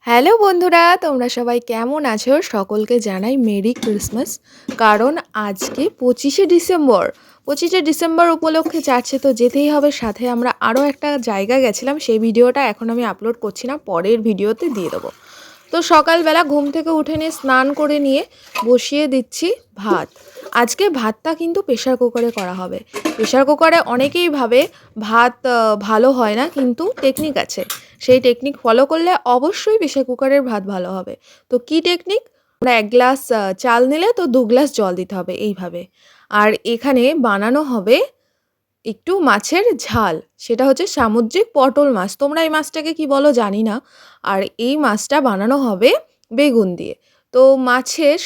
Hello বন্ধুরা, তোমরা সবাই কেমন আছো? সকলকে জানাই মেরি ক্রিসমাস। কারণ আজকে 25শে ডিসেম্বর। 25শে ডিসেম্বর উপলক্ষে চার্চে তো যেতেই হবে, সাথে আমরা আরও একটা জায়গা গেছিলাম, সেই ভিডিওটা এখন আমি আপলোড করছি না, পরের ভিডিওতে দিয়ে দেবো। তো সকালবেলা ঘুম থেকে উঠে নিয়ে স্নান করে নিয়ে বসিয়ে দিচ্ছি ভাত। আজকে ভাতটা কিন্তু প্রেশার কুকারে করা হবে। প্রেশার কুকারে অনেকেই ভাবে ভাত ভালো হয় না, কিন্তু টেকনিক আছে। সেই টেকনিক ফলো করলে অবশ্যই প্রেশার কুকারের ভাত ভালো হবে। তো কি টেকনিক? আমরা 1 গ্লাস চাল নিলে তো 2 গ্লাস জল দিতে হবে এইভাবে। আর এখানে বানানো হবে একটু মাছের ঝাল। সেটা হচ্ছে সামুদ্রিক পটল মাছ। তোমরা এই মাছটাকে কি বলো জানি না। আর এই মাছটা বানানো হবে বেগুন দিয়ে। তো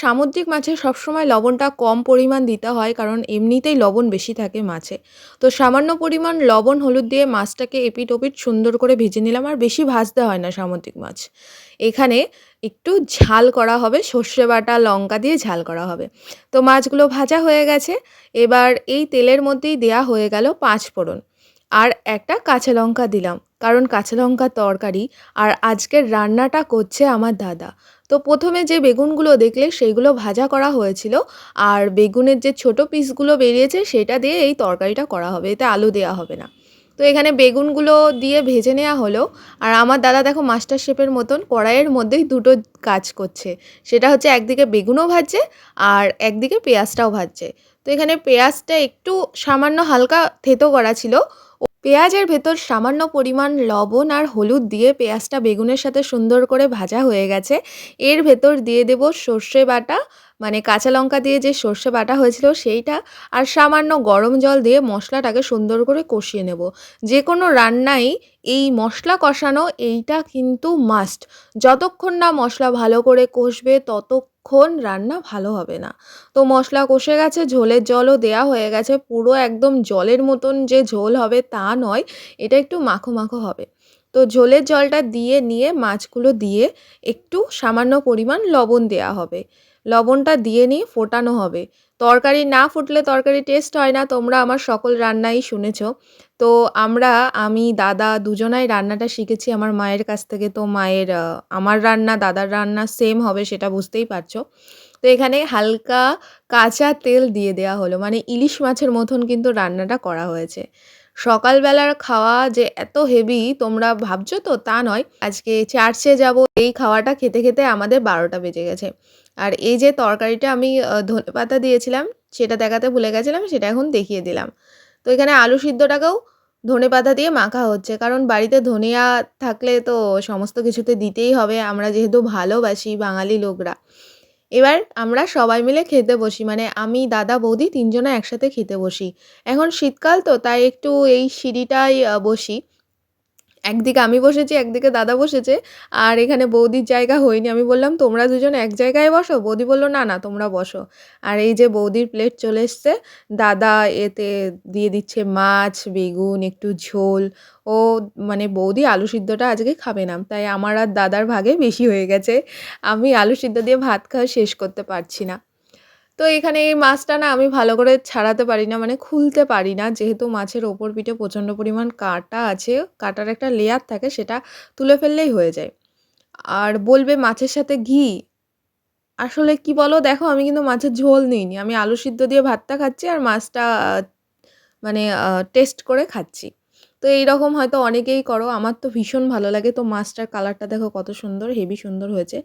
সামুদ্রিক মাছে সবসময় লবণটা কম পরিমাণ দিতে হয়, কারণ এমনিতেই লবণ বেশি থাকে মাছে। তো সামান্য পরিমাণ লবণ হলুদ দিয়ে মাছটাকে এপিঠ ওপিঠ সুন্দর করে ভেজে নিলাম। আর বেশি ভাজতে হয় না সামুদ্রিক মাছ। এখানে একটু ঝাল করা হবে, সর্ষে বাটা লঙ্কা দিয়ে ঝাল করা হবে। তো মাছগুলো ভাজা হয়ে গেছে। এবার এই তেলের মধ্যেই দেয়া হয়ে গেল 5 ফোড়ন। আর একটা কাঁচা লঙ্কা দিলাম, কারণ কাঁচা লঙ্কার তরকারি। আর আজকের রান্নাটা করছে আমার দাদা। তো প্রথমে যে বেগুনগুলো দেখলে সেইগুলো ভাজা করা হয়েছিল, আর বেগুনের যে ছোট পিসগুলো বেরিয়েছে সেটা দিয়ে এই তরকারিটা করা হবে, এতে আলু দেওয়া হবে না। তো এখানে বেগুনগুলো দিয়ে ভেজে নেওয়া হলো। আর আমার দাদা দেখো মাস্টার শেফের মতন কড়াইয়ের মধ্যেই দুটো কাজ করছে। সেটা হচ্ছে একদিকে বেগুনও ভাজছে আর একদিকে পেঁয়াজটাও ভাজছে। তো এখানে পেঁয়াজটা একটু সামান্য হালকা থেতো করা ছিল। পেঁয়াজের ভেতর সামান্য পরিমাণ লবণ আর হলুদ দিয়ে পেঁয়াজটা বেগুনের সাথে সুন্দর করে ভাজা হয়ে গেছে। এর ভেতর দিয়ে দেব সর্ষে বাটা, মানে কাঁচা লঙ্কা দিয়ে যে সর্ষে বাটা হয়েছিল সেইটা, আর সামান্য গরম জল দিয়ে মশলাটাকে সুন্দর করে কষিয়ে নেব। যে কোনো রান্নায় এই মশলা কষানো এইটা কিন্তু মাস্ট। যতক্ষণ না মশলা ভালো করে কষবে ততক্ষণ রান্না ভালো হবে না। তো মশলা কষে গেছে, ঝোলের জলও দেয়া হয়ে গেছে। পুরো একদম জলের মতন যে ঝোল হবে তা নয়, এটা একটু মাখো মাখো হবে। তো ঝোলের জলটা দিয়ে নিয়ে মাছগুলো দিয়ে একটু সামান্য পরিমাণ লবণ দেয়া হবে। লবণটা দিয়ে নিয়ে ফোটানো হবে। তরকারি না ফুটলে তরকারি টেস্ট হয় না, তোমরা আমার সকল রান্নাই শুনেছ। তো আমি দাদা দুজনাই রান্নাটা শিখেছি আমার মায়ের কাছ থেকে। তো আমার রান্না দাদার রান্না সেম হবে সেটা বুঝতেই পারছো। তো এখানে হালকা কাঁচা তেল দিয়ে দেওয়া হলো, মানে ইলিশ মাছের মতন কিন্তু রান্নাটা করা হয়েছে। সকালবেলার খাওয়া যে এত হেভি তোমরা ভাবছো তো তা নয়। আজকে চার্চে যাব, এই খাওয়াটা খেতে খেতে আমাদের 12টা বেজে গেছে। আর এই যে তরকারিটা আমি ধনেপাতা দিয়েছিলাম সেটা দেখাতে ভুলে গেছিলাম, সেটা এখন দেখিয়ে দিলাম। তো এখানে আলু সিদ্ধটাকেও ধনেপাতা দিয়ে মাখা হচ্ছে, কারণ বাড়িতে ধনিয়া থাকলে তো সমস্ত কিছুতে দিতেই হবে, আমরা যেহেতু ভালোবাসি বাঙালি লোকরা। এবার আমরা সবাই মিলে খেতে বসি, মানে আমি দাদা বৌদি 3 জনে একসাথে খেতে বসি। এখন শীতকাল তো তাই একটু এই সিঁড়িটায় বসি। একদিকে আমি বসেছি, একদিকে দাদা বসেছে। আর এখানে বৌদির জায়গা হয়নি। আমি বললাম, "তোমরা দুজন এক জায়গায় বসো।" বৌদি বলল, "না, না তোমরা বসো।" আর এই যে বৌদির প্লেট চলে এসছে। দাদা এতে দিয়ে দিচ্ছে মাছ, বেগুন, একটু ঝোল। ও মানে বৌদি আলু সিদ্ধটা আজকে খাবে না। তাই আমার আর দাদার ভাগে বেশি হয়ে গেছে। আমি আলু সিদ্ধ দিয়ে ভাত খাওয়া শেষ করতে পারছি না। তো এখানে এই মাছটা না আমি ভালো করে ছাড়াতে পারি না, মানে খুলতে পারি না। যেহেতু মাছের ওপর পিঠে প্রচণ্ড পরিমাণ কাঁটা আছে, কাঁটার একটা লেয়ার থাকে, সেটা তুলে ফেললেই হয়ে যায়। আর বলবে মাছের সাথে ঘি। আসলে কি বলো দেখো, আমি কিন্তু মাছের ঝোল নিইনি। আমি আলু সিদ্ধ দিয়ে ভাতটা খাচ্ছি আর মাছটা মানে টেস্ট করে খাচ্ছি। তো এইরকম হয়তো অনেকেই করো। আমার তো ভীষণ ভালো লাগে। তো মাছটার কালারটা দেখো কত সুন্দর, হেভি সুন্দর হয়েছে।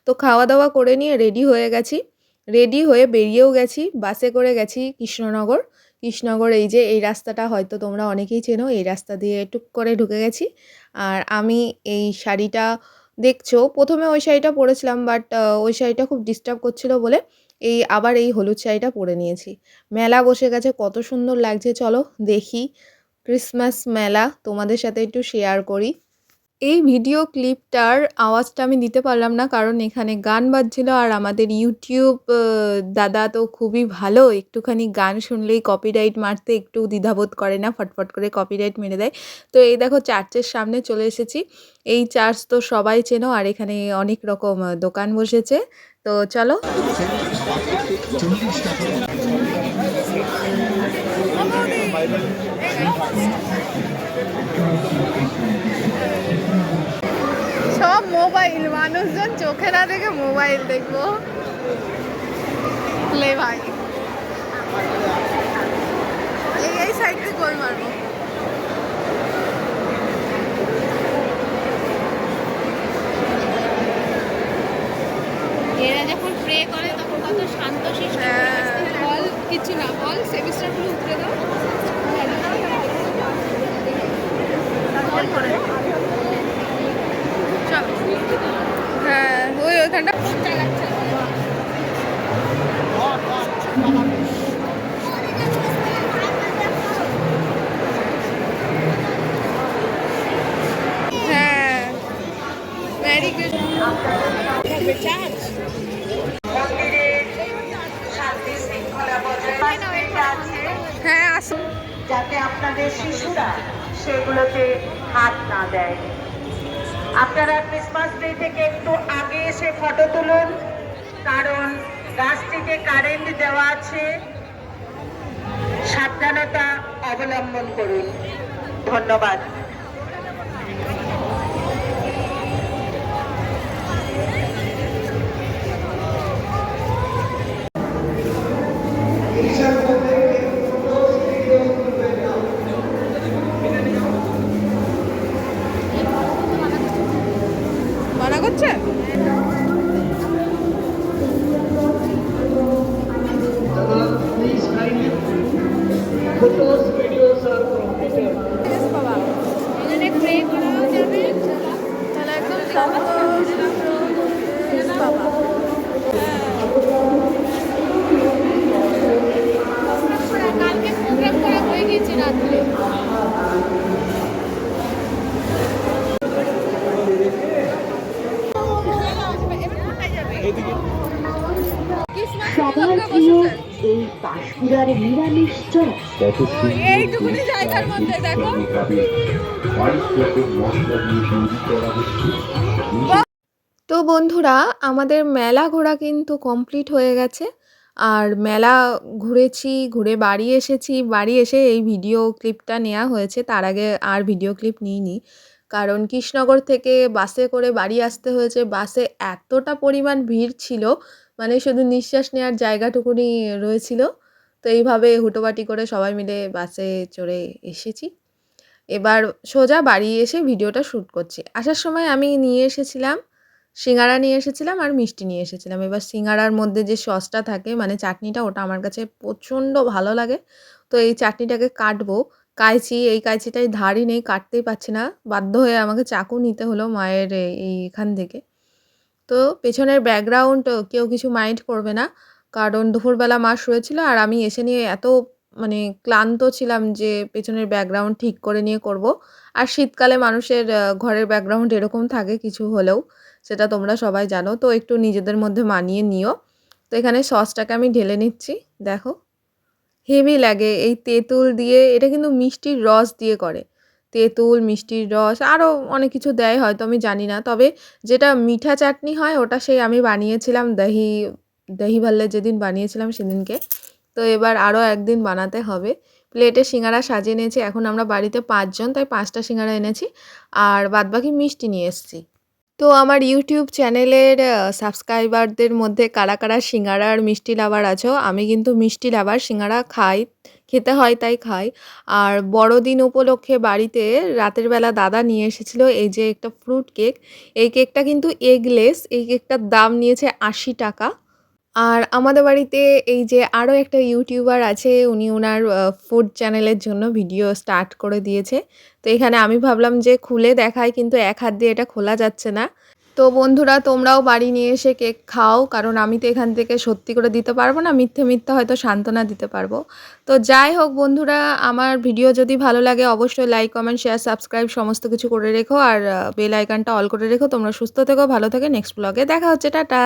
তো খাওয়া-দাওয়া করে নিয়ে রেডি হয়ে গেছি। রেডি হয়ে বেরিয়েও গেছি। বাসে করে গেছি কৃষ্ণনগর। কৃষ্ণনগর এই যে এই রাস্তাটা হয়তো তোমরা অনেকেই চেনো। এই রাস্তা দিয়ে টুক করে ঢুকে গেছি। আর আমি এই শাড়িটা দেখছো, ১ম এ ওই শাড়িটা পরেছিলাম, বাট ওই শাড়িটা খুব ডিস্টার্ব করছিল বলে আবার এই হলুদ শাড়িটা পরে নিয়েছি। মেলা বসে গেছে, কত সুন্দর লাগছে চলো দেখি। ক্রিসমাস মেলা তোমাদের সাথে একটু শেয়ার করি। এই ভিডিও ক্লিপটার আওয়াজটা আমি দিতে পারলাম না, কারণ এখানে গান বাজছিল। আর আমাদের ইউটিউব দাদা তো খুবই ভালো, একটুখানি গান শুনলেই কপিরাইট মারতে একটু দ্বিধাবোধ করে না, ফটফট করে কপিরাইট মেরে দেয়। তো এই দেখো চার্চের সামনে চলে এসেছি। এই চার্চ তো সবাই চেনো, আর এখানে অনেক রকম দোকান বসেছে। তো চলো। সব মোবাইল, মানুষজন চোখে না দেখে মোবাইল দেখবো। লে ভাই এই সাইড থেকে গোল মারবো। এরা যখন প্রে করে তখন কত শান্ত শিষ্ট বল, কিছু না বল, সেমিস্টার গুলো উতরে দাও। হ্যাঁ ওই ওখানটা হ্যাঁ মেরি হ্যাঁ আসুন, যাতে আপনাদের শিশুরা সেগুলোতে হাত না দেয়। আপনারা ক্রিসমাস ডে থেকে একটু আগে এসে ফটো তুলুন, কারণ গাছটিতে কারেন্ট দেওয়া আছে। সাবধানতা অবলম্বন করুন। ধন্যবাদ। মানা করছে? Photos, videos are prohibited. বাবা এখানে প্রে করাও যাবে। তাহলে একদম বাবা কালকে প্রোগ্রাম করা হয়ে গেছে রাত্রে। সবার প্রিয় এই কাশ্মীরের নিরামিষ চপ এইটুকুনি জায়গার মধ্যে দেখো। তো বন্ধুরা আমাদের মেলা ঘোরা কিন্তু কমপ্লিট হয়ে গেছে। আর মেলা ঘুরেছি, ঘুরে বাড়ি এসেছি। বাড়ি এসে এই ভিডিও ক্লিপটা নেওয়া হয়েছে, তার আগে আর ভিডিও ক্লিপ নিইনি। কারণ কৃষ্ণনগর থেকে বাসে করে বাড়ি আসতে হয়েছে। বাসে এতটা পরিমাণ ভিড় ছিল, মানে শুধু নিঃশ্বাস নেওয়ার জায়গাটুকুনি রয়েছিল। তো এইভাবে হুটোপাটি করে সবাই মিলে বাসে চড়ে এসেছি। এবার সোজা বাড়ি এসে ভিডিওটা শ্যুট করছি। আসার সময় আমি নিয়ে এসেছিলাম সিঙ্গারা, নিয়ে এসেছিলাম আর মিষ্টি নিয়ে এসেছিলাম। এবার সিঙ্গারার মধ্যে যে সসটা থাকে মানে চাটনিটা, ওটা আমার কাছে প্রচণ্ড ভালো লাগে। তো এই চাটনিটাকে কাটবো, কাইচি, এই কাইচিটাই ধারই নেই, কাটতেই পারছি না। বাধ্য হয়ে আমাকে চাকু নিতে হলো মায়ের এইখান থেকে। তো পেছনের ব্যাকগ্রাউন্ড কেউ কিছু মাইন্ড করবে না, কারণ দুপুরবেলা মা শুয়েছিল আর আমি এসে নিয়ে এত মানে ক্লান্ত ছিলাম যে পেছনের ব্যাকগ্রাউন্ড ঠিক করে নিয়ে করব। আর শীতকালে মানুষের ঘরের ব্যাকগ্রাউন্ড এরকম থাকে কিছু হলেও, সেটা তোমরা সবাই জানো। তো একটু নিজেদের মধ্যে মানিয়ে নিও। তো এখানে সসটাকে আমি ঢেলে নিচ্ছি। দেখো হেভি লাগে এই তেঁতুল দিয়ে, এটা কিন্তু মিষ্টির রস দিয়ে করে। তেঁতুল, মিষ্টির রস, আরও অনেক কিছু দেয় হয়তো, আমি জানি না। তবে যেটা মিঠা চাটনি হয় ওটা সেই আমি বানিয়েছিলাম দহি ভাল্লে যেদিন বানিয়েছিলাম সেদিনকে। তো এবার আরও একদিন বানাতে হবে। প্লেটে সিঙ্গারা সাজিয়ে নিয়েছি। এখন আমরা বাড়িতে 5 জন, তাই 5টা সিঙ্গারা এনেছি আর বাদবাকি মিষ্টি নিয়ে এসেছি। তো আমার ইউটিউব চ্যানেলের সাবস্ক্রাইবারদের মধ্যে কারা কারা সিঙ্গারা আর মিষ্টি লাভার আছো? আমি কিন্তু মিষ্টি লাভার, সিঙ্গারা খাই, খেতে হয় তাই খাই। আর বড়দিন উপলক্ষে বাড়িতে রাতের বেলা দাদা নিয়ে এসেছিলো এই যে একটা ফ্রুট কেক। এই কেকটা কিন্তু এগলেস, এই কেকটার দাম নিয়েছে 80 টাকা। আর আমাদের বাড়িতে এই যে আরও একটা ইউটিউবার আছে, উনি ওনার ফুড চ্যানেলের জন্য ভিডিও স্টার্ট করে দিয়েছে। তো এখানে আমি ভাবলাম যে খুলে দেখাই, কিন্তু এক হাত দিয়ে এটা খোলা যাচ্ছে না। তো বন্ধুরা তোমরাও বাড়ি নিয়ে এসে কেক খাও, কারণ আমি তো এখান থেকে সত্যি করে দিতে পারবো না, মিথ্যে মিথ্যে হয়তো সান্ত্বনা দিতে পারবো। তো যাই হোক বন্ধুরা, আমার ভিডিও যদি ভালো লাগে অবশ্যই লাইক, কমেন্ট, শেয়ার, সাবস্ক্রাইব সমস্ত কিছু করে রেখো। আর বেল আইকনটা অল করে রেখো। তোমরা সুস্থ থেকো, ভালো থেকো। নেক্সট ব্লগে দেখা হচ্ছে, টাটা।